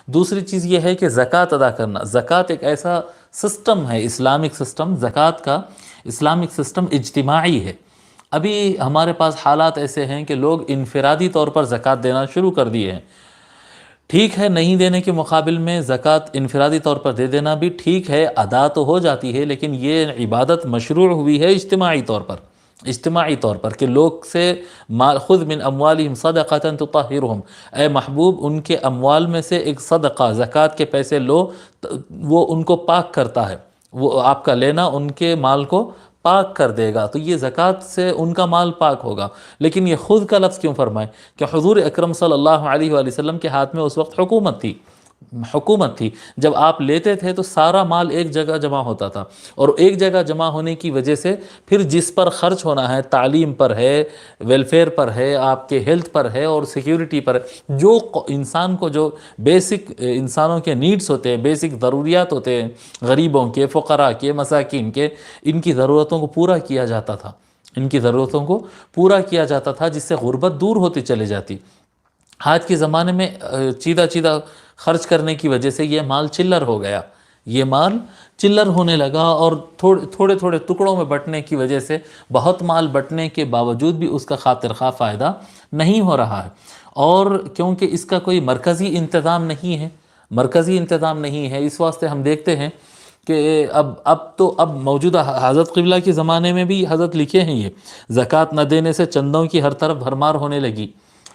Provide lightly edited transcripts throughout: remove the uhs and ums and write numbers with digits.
دوسری چیز یہ ہے کہ زکوٰۃ ادا کرنا. زکوٰۃ ایک ایسا سسٹم ہے، اسلامک سسٹم، زکوٰۃ کا اسلامک سسٹم اجتماعی ہے. ابھی ہمارے پاس حالات ایسے ہیں کہ لوگ انفرادی طور پر زکوٰۃ دینا شروع کر دیے ہیں. ٹھیک ہے، نہیں دینے کے مقابل میں زکوٰۃ انفرادی طور پر دے دینا بھی ٹھیک ہے، ادا تو ہو جاتی ہے، لیکن یہ عبادت مشروع ہوئی ہے اجتماعی طور پر. اجتماعی طور پر کہ لوگ سے خذ من اموالہم صدقۃ تطہرہم، اے محبوب ان کے اموال میں سے ایک صدقہ، زکوٰۃ کے پیسے لو، وہ ان کو پاک کرتا ہے. وہ آپ کا لینا ان کے مال کو پاک کر دے گا، تو یہ زکوٰۃ سے ان کا مال پاک ہوگا. لیکن یہ خود کا لفظ کیوں فرمائے؟ کہ حضور اکرم صلی اللہ علیہ وآلہ وسلم کے ہاتھ میں اس وقت حکومت تھی. جب آپ لیتے تھے تو سارا مال ایک جگہ جمع ہوتا تھا، اور ایک جگہ جمع ہونے کی وجہ سے پھر جس پر خرچ ہونا ہے، تعلیم پر ہے، ویلفیئر پر ہے، آپ کے ہیلتھ پر ہے اور سیکیورٹی پر ہے، جو انسان کو جو بیسک انسانوں کے نیڈز ہوتے ہیں، بیسک ضروریات ہوتے ہیں، غریبوں کے، فقراء کے، مساکین کے، ان کی ضرورتوں کو پورا کیا جاتا تھا. جس سے غربت دور ہوتی چلے جاتی. آج کے زمانے میں چیدہ خرچ کرنے کی وجہ سے یہ مال چلر ہو گیا، یہ مال چلر ہونے لگا، اور تھوڑے ٹکڑوں میں بٹنے کی وجہ سے بہت مال بٹنے کے باوجود بھی اس کا خاطر خواہ فائدہ نہیں ہو رہا ہے. اور کیونکہ اس کا کوئی مرکزی انتظام نہیں ہے، اس واسطے ہم دیکھتے ہیں کہ اب موجودہ حضرت قبلہ کے زمانے میں بھی حضرت لکھے ہیں یہ زکوٰۃ نہ دینے سے چندوں کی ہر طرف بھرمار ہونے لگی.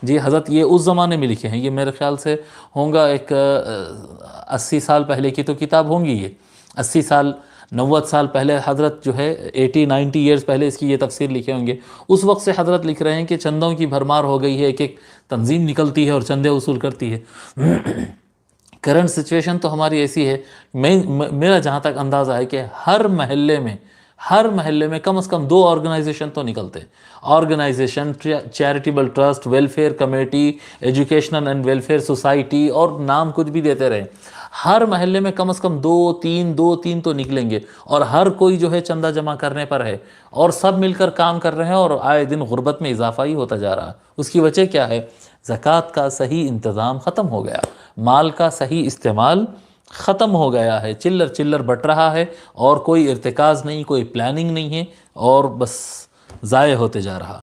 جی حضرت یہ اس زمانے میں لکھے ہیں، یہ میرے خیال سے ہوں گا ایک 80 سال پہلے کی تو کتاب ہوں گی. یہ 80 سال 90 سال پہلے حضرت جو ہے 80-90 ایئرز پہلے اس کی یہ تفسیر لکھے ہوں گے. اس وقت سے حضرت لکھ رہے ہیں کہ چندوں کی بھرمار ہو گئی ہے، ایک تنظیم نکلتی ہے اور چندے وصول کرتی ہے. کرنٹ سچویشن تو ہماری ایسی ہے، میرا جہاں تک اندازہ ہے کہ ہر محلے میں کم از کم 2 آرگنائزیشن تو نکلتے ہیں. Organization, charitable trust, welfare committee, educational and welfare society, اور نام کچھ بھی دیتے رہیں. ہر محلے میں کم از کم 2-3 تو نکلیں گے، اور ہر کوئی جو ہے چندہ جمع کرنے پر ہے، اور سب مل کر کام کر رہے ہیں، اور آئے دن غربت میں اضافہ ہی ہوتا جا رہا ہے. اس کی وجہ کیا ہے؟ زکوٰۃ کا صحیح انتظام ختم ہو گیا، مال کا صحیح استعمال ختم ہو گیا ہے، چلر بٹ رہا ہے، اور کوئی ارتکاز نہیں، کوئی پلاننگ نہیں ہے، اور بس ضائع ہوتے جا رہا.